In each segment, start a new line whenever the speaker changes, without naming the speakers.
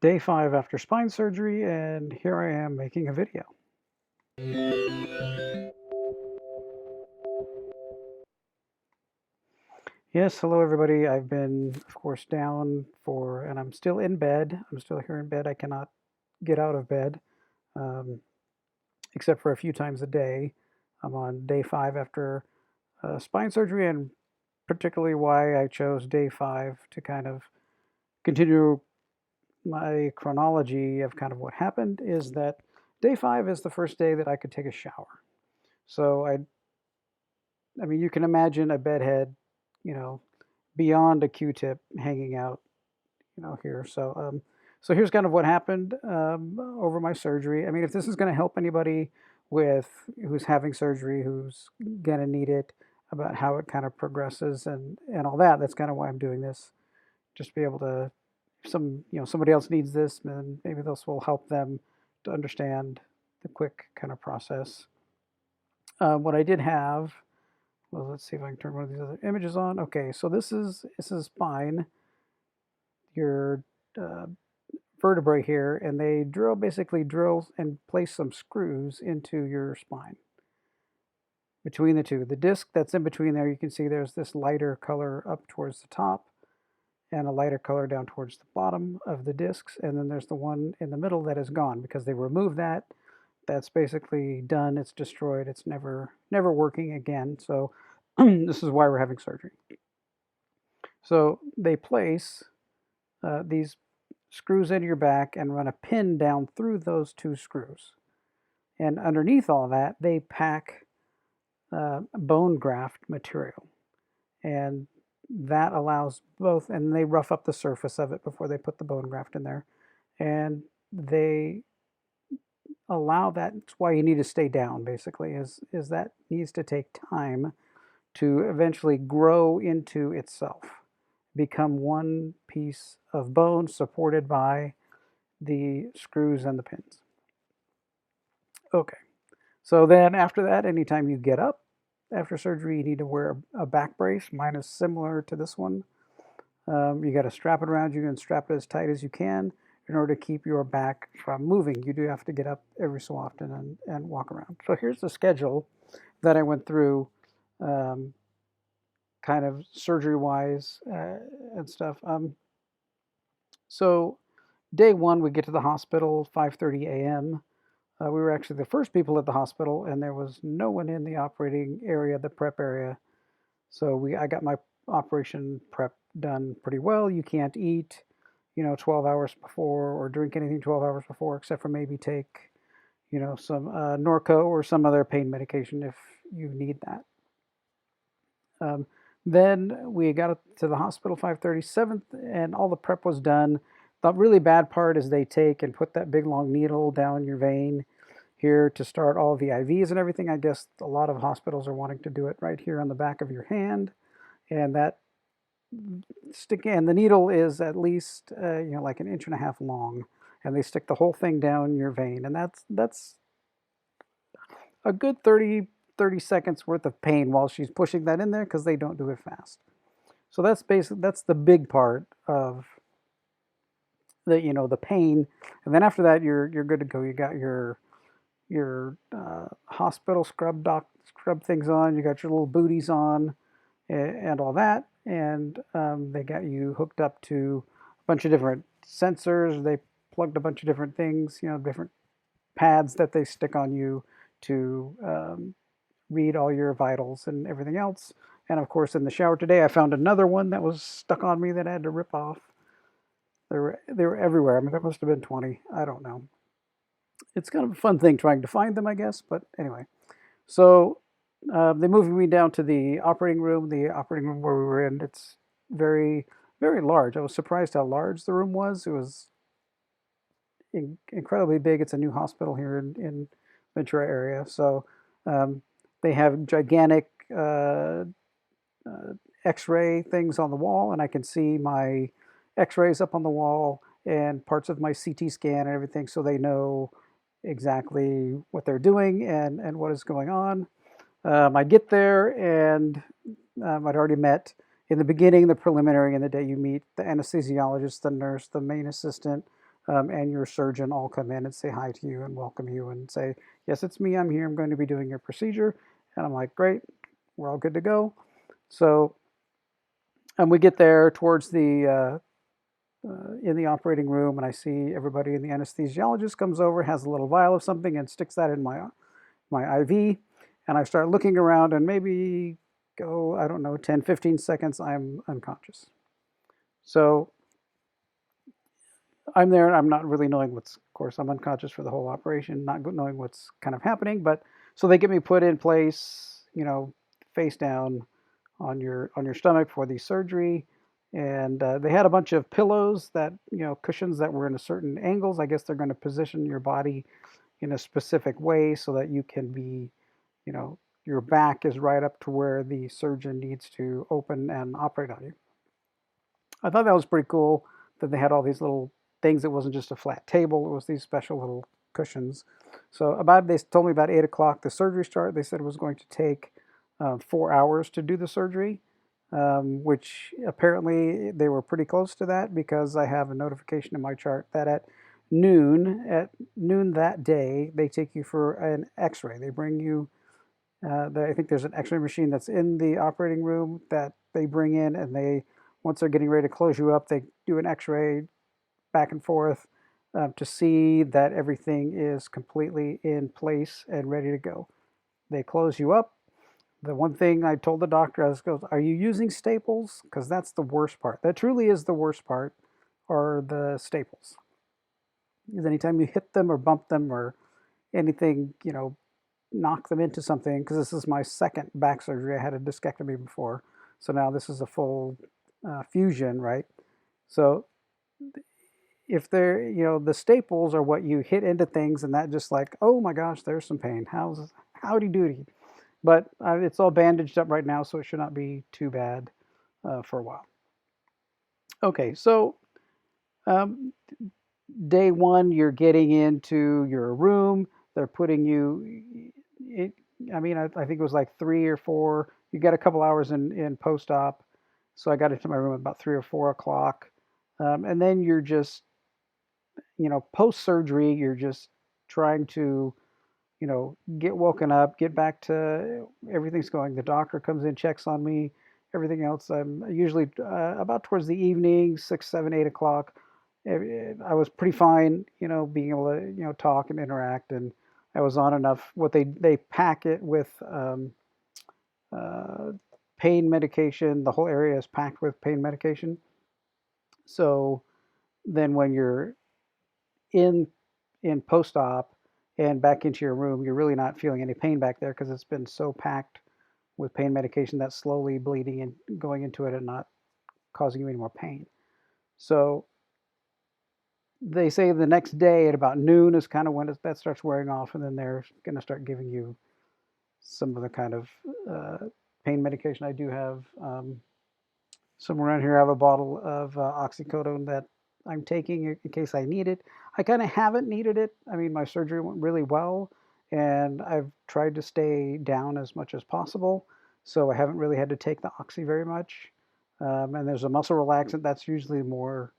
Day 5 after spine surgery, and here I am making a video. Yes, hello everybody. I've been, of course, down for, and I'm still in bed. I'm still here in bed. I cannot get out of bed, um, except for a few times a day. I'm on day 5 after spine surgery, and particularly why I chose day 5 to kind of continue my chronology of kind of what happened is that day 5 is the first day that I could take a shower. So I mean, you can imagine a bedhead, you know, beyond a Q-tip hanging out, here. So here's kind of what happened over my surgery. I mean, if this is going to help anybody with who's having surgery, who's going to need it, about how it kind of progresses and all that, that's kind of why I'm doing this. Just be able to, if somebody else needs this, then maybe this will help them to understand the quick kind of process. What I did have. Well, let's see if I can turn one of these other images on. Okay, so this is spine, your uh, vertebrae here, and they basically drill and place some screws into your spine between the two. The disc that's in between there, you can see there's this lighter color up towards the top and a lighter color down towards the bottom of the discs, and then there's the one in the middle that is gone because they removed that. That's basically done. It's destroyed. It's never working again. So this is why we're having surgery. So they place these screws into your back and run a pin down through those two screws. And underneath all that, they pack bone graft material. And that allows both, and they rough up the surface of it before they put the bone graft in there. And they allow that. That's why you need to stay down, basically, is that needs to take time to eventually grow into itself, become one piece of bone supported by the screws and the pins. Okay, so then after that, anytime you get up after surgery, you need to wear a back brace. Mine is similar to this one. You got to strap it around you and strap it as tight as you can in order to keep your back from moving. You do have to get up every so often and walk around. So here's the schedule that I went through, um, kind of surgery wise and stuff. So day 1, we get to the hospital 5:30 a.m. We were actually the first people at the hospital, and there was no one in the operating area, the prep area. So I got my operation prep done pretty well. You can't eat, 12 hours before or drink anything 12 hours before, except for maybe take, some Norco or some other pain medication if you need that. Um, then we got to the hospital 5:37, and all the prep was done. The really bad part is they take and put that big long needle down your vein here to start all the IVs and everything. I guess a lot of hospitals are wanting to do it right here on the back of your hand, and that stick and the needle is at least like an inch and a half long, and they stick the whole thing down your vein, and that's a good 30 seconds worth of pain while she's pushing that in there because they don't do it fast. So that's the big part of the pain, and then after that you're good to go. You got your hospital scrub things on. You got your little booties on, and all that, and they got you hooked up to a bunch of different sensors. They plugged a bunch of different things, different pads that they stick on you to read all your vitals and everything else. And of course, in the shower today, I found another one that was stuck on me that I had to rip off. They were everywhere. I mean, there must have been 20. I don't know. It's kind of a fun thing trying to find them, I guess. But anyway, so they moved me down to the operating room. The operating room where we were in, it's very, very large. I was surprised how large the room was. It was incredibly big. It's a new hospital here in Ventura area. So um, they have gigantic uh, X-ray things on the wall, and I can see my X-rays up on the wall and parts of my CT scan and everything, so they know exactly what they're doing and what is going on. I get there, and I'd already met in the beginning, the preliminary, and the day you meet the anesthesiologist, the nurse, the main assistant, and your surgeon all come in and say hi to you and welcome you and say, yes, it's me, I'm here, I'm going to be doing your procedure. And I'm like, great, we're all good to go. So, and we get there towards the in the operating room, and I see everybody, and the anesthesiologist comes over, has a little vial of something, and sticks that in my IV. And I start looking around, and maybe go, I don't know, 10, 15 seconds, I'm unconscious. So I'm there, and I'm not really knowing what's, of course, I'm unconscious for the whole operation, not knowing what's kind of happening. But so they get me put in place, face down on your stomach for the surgery. And they had a bunch of pillows that, cushions that were in a certain angles. I guess they're going to position your body in a specific way so that you can be, you know, your back is right up to where the surgeon needs to open and operate on you. I thought that was pretty cool that they had all these little things. It wasn't just a flat table, it was these special little cushions. So they told me about 8 o'clock the surgery started. They said it was going to take 4 hours to do the surgery, which apparently they were pretty close to that, because I have a notification in my chart that at noon that day they take you for an X-ray. They bring you. I think there's an X-ray machine that's in the operating room that they bring in, and once they're getting ready to close you up, they do an X-ray back and forth to see that everything is completely in place and ready to go. They close you up. The one thing I told the doctor, I goes, "Are you using staples? Because that's the worst part. That truly is the worst part, are the staples. Because anytime you hit them or bump them or anything, knock them into something." Because this is my second back surgery. I had a discectomy before, so now this is a full fusion, right? So if they're, the staples are what you hit into things, and that just like, oh my gosh, there's some pain. Howdy doody. But it's all bandaged up right now, so it should not be too bad for a while. Okay, so um, day one, you're getting into your room. They're putting you. It, I mean, I think it was like 3 or 4. You got a couple hours in post-op, so I got into my room at about 3 or 4 o'clock, and then you're just, post surgery, you're just trying to, get woken up, get back to everything's going. The doctor comes in, checks on me, everything else. I'm usually about towards the evening, 6, 7, 8 o'clock. I was pretty fine, being able to, talk and interact, and I was on enough. What they pack it with uh, pain medication. The whole area is packed with pain medication. So then when you're in in post-op and back into your room, you're really not feeling any pain back there because it's been so packed with pain medication that's slowly bleeding and going into it and not causing you any more pain. So they say the next day at about noon is kind of when that starts wearing off, and then they're going to start giving you some of the kind of uh, pain medication. I do have somewhere around here. I have a bottle of oxycodone that I'm taking in case I need it. I kind of haven't needed it. I mean, my surgery went really well, and I've tried to stay down as much as possible, so I haven't really had to take the oxy very much. And there's a muscle relaxant that's usually more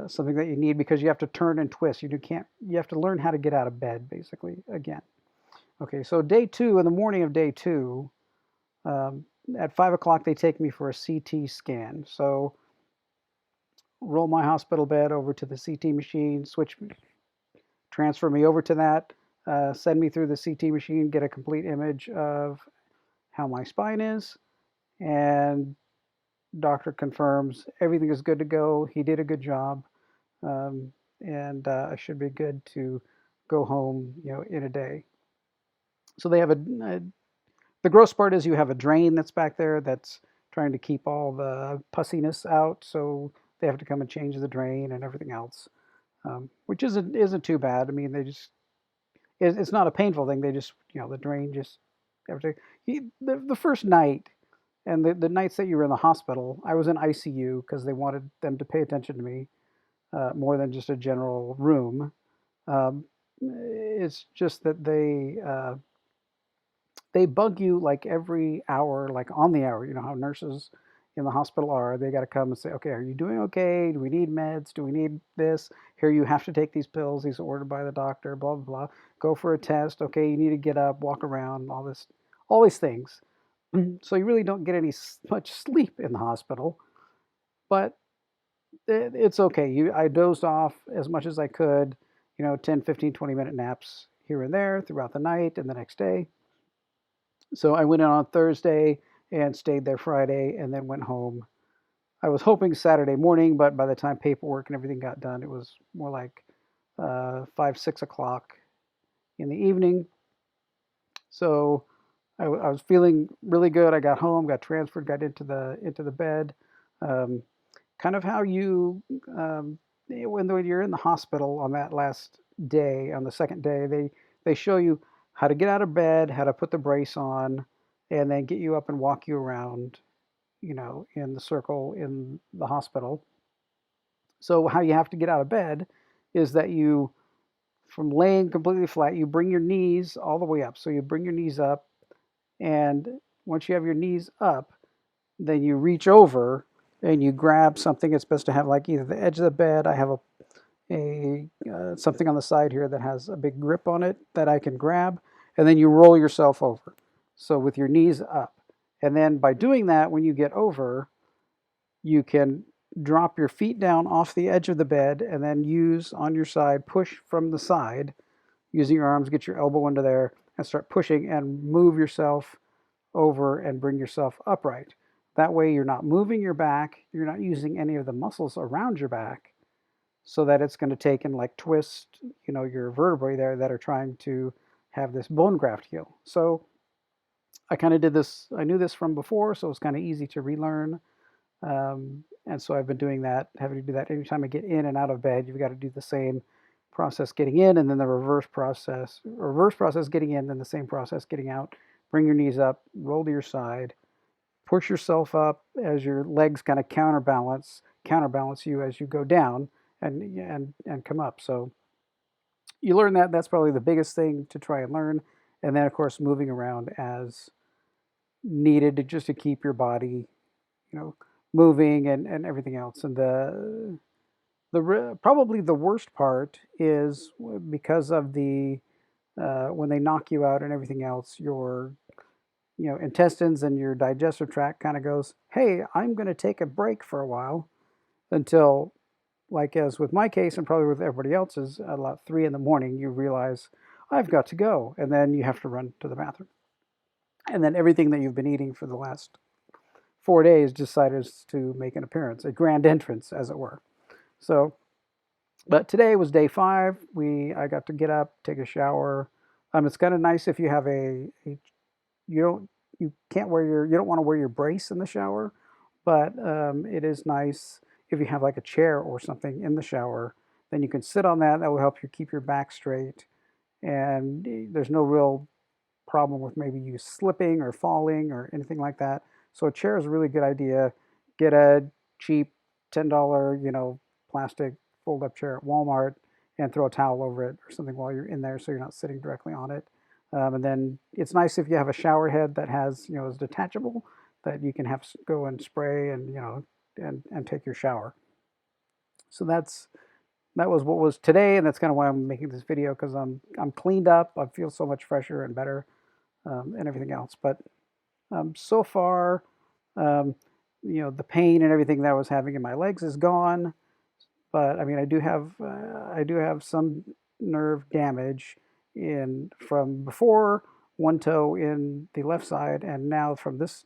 something that you need because you have to turn and twist. You have to learn how to get out of bed basically again. Okay, so day two, in the morning of day two, um, at 5 o'clock, they take me for a CT scan. So roll my hospital bed over to the CT machine, transfer me over to that, send me through the CT machine, get a complete image of how my spine is, and doctor confirms everything is good to go. He did a good job, um, and I should be good to go home, in a day. So they have the gross part is you have a drain that's back there that's trying to keep all the pussiness out. So they have to come and change the drain and everything else, which isn't too bad. I mean, it's not a painful thing. They just, the drain just everything. The first night and the nights that you were in the hospital, I was in ICU because they wanted them to pay attention to me more than just a general room. Um, it's just that they bug you like every hour, like on the hour. You know how nurses in the hospital are. They got to come and say, okay, are you doing okay? Do we need meds? Do we need this? Here, you have to take these pills. These are ordered by the doctor, blah, blah, blah. Go for a test. Okay, you need to get up, walk around, all these things. So you really don't get any much sleep in the hospital, but it's okay. I dozed off as much as I could, 10, 15, 20-minute naps here and there throughout the night and the next day. So I went in on Thursday and stayed there Friday and then went home. I was hoping Saturday morning, but by the time paperwork and everything got done, it was more like 5, 6 o'clock in the evening. So I was feeling really good. I got home, got transferred, got into the bed. Um, Kind of how you when you're in the hospital on that last day, on the second day, they show you how to get out of bed, how to put the brace on, and then get you up and walk you around, in the circle in the hospital. So how you have to get out of bed is that you, from laying completely flat, you bring your knees all the way up. So you bring your knees up, and once you have your knees up, then you reach over and you grab something. It's best to have like either the edge of the bed. I have a something on the side here that has a big grip on it that I can grab, and then you roll yourself over. So with your knees up, and then by doing that, when you get over, you can drop your feet down off the edge of the bed, and then use on your side, push from the side, using your arms, get your elbow into there, and start pushing and move yourself over and bring yourself upright. That way you're not moving your back, you're not using any of the muscles around your back, so that it's going to take and like twist, your vertebrae there that are trying to have this bone graft heal. So I kind of did this, I knew this from before, so it's kind of easy to relearn. And so I've been doing that, having to do that anytime I get in and out of bed. You've got to do the same process getting in, and then the reverse process getting in, then the same process getting out. Bring your knees up, roll to your side, push yourself up as your legs kind of counterbalance you as you go down and come up. So you learn that. That's probably the biggest thing to try and learn. And then of course moving around as needed to just to keep your body, you know, moving and everything else. And probably the worst part is because of the when they knock you out and everything else, your intestines and your digestive tract kind of goes, hey, I'm going to take a break for a while until, like as with my case and probably with everybody else's, at about 3 in the morning, you realize I've got to go. And then you have to run to the bathroom. And then everything that you've been eating for the last 4 days decided to make an appearance, a grand entrance, as it were. So, but today was day 5. I got to get up, take a shower. It's kind of nice if you have you don't you don't want to wear your brace in the shower, but it is nice if you have like a chair or something in the shower. Then you can sit on that. That will help you keep your back straight, and there's no real problem with maybe you slipping or falling or anything like that. So a chair is a really good idea. Get a cheap $10, plastic fold-up chair at Walmart and throw a towel over it or something while you're in there so you're not sitting directly on it. And then it's nice if you have a shower head that has, is detachable, that you can have go and spray and, and take your shower. So that was what was today, and that's kind of why I'm making this video, because I'm cleaned up. I feel so much fresher and better, and everything else. But so far, um, the pain and everything that I was having in my legs is gone. But I mean, I do have some nerve damage in from before, one toe in the left side, and now from this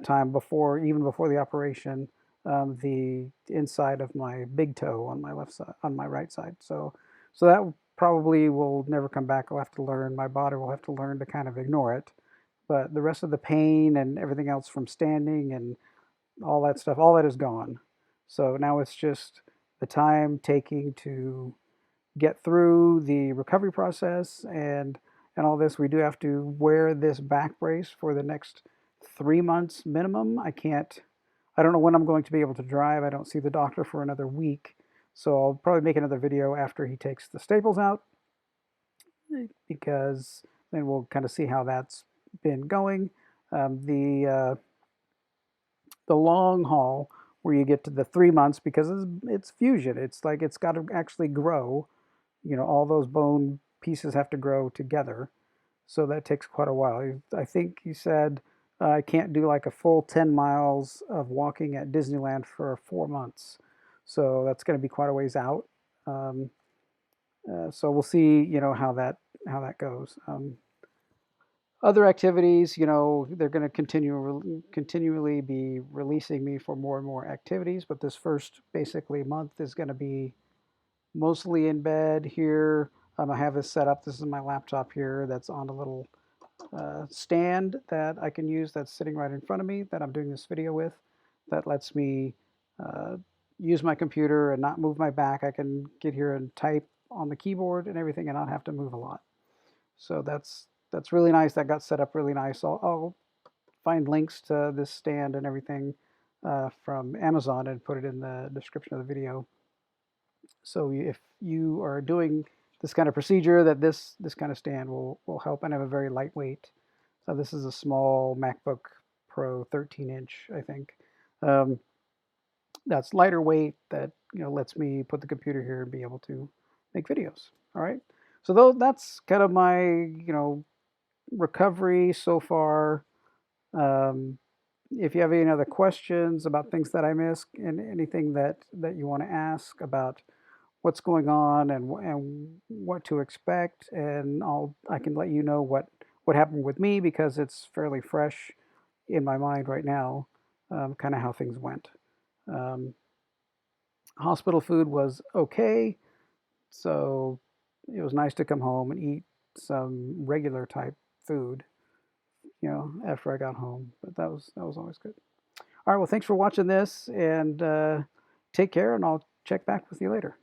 time even before the operation, the inside of my big toe on my left side, on my right side. So that probably will never come back. I'll have to learn. My body will have to learn to kind of ignore it. But the rest of the pain and everything else from standing and all that stuff, all that is gone. So now it's just the time taking to get through the recovery process and all this. We do have to wear this back brace for the next 3 months minimum. I don't know when I'm going to be able to drive. I don't see the doctor for another week. So I'll probably make another video after he takes the staples out, because then we'll kind of see how that's been going. The the long haul where you get to the 3 months, because it's fusion. It's like it's got to actually grow. All those bone pieces have to grow together. So that takes quite a while. I think you said I can't do like a full 10 miles of walking at Disneyland for 4 months. So that's going to be quite a ways out. Um, so we'll see, how that goes. Other activities, they're going to continually be releasing me for more and more activities, but this first basically month is going to be mostly in bed here. I have this set up. This is my laptop here that's on a little stand that I can use, that's sitting right in front of me, that I'm doing this video with, that lets me uh, use my computer and not move my back. I can get here and type on the keyboard and everything and not have to move a lot. So that's really nice. That got set up really nice. I'll find links to this stand and everything from Amazon and put it in the description of the video. So if you are doing this kind of procedure, that this kind of stand will help, and have a very lightweight. So this is a small MacBook Pro 13-inch, I think. Um, that's lighter weight, that lets me put the computer here and be able to make videos. All right. So that's kind of my recovery so far. Um, if you have any other questions about things that I missed, and anything that you want to ask about what's going on, and what to expect, and I can let you know what happened with me, because it's fairly fresh in my mind right now, kind of how things went. Um, Hospital food was okay, so it was nice to come home and eat some regular type food, after I got home. But that was always good. All right, well, thanks for watching this, and take care, and I'll check back with you later.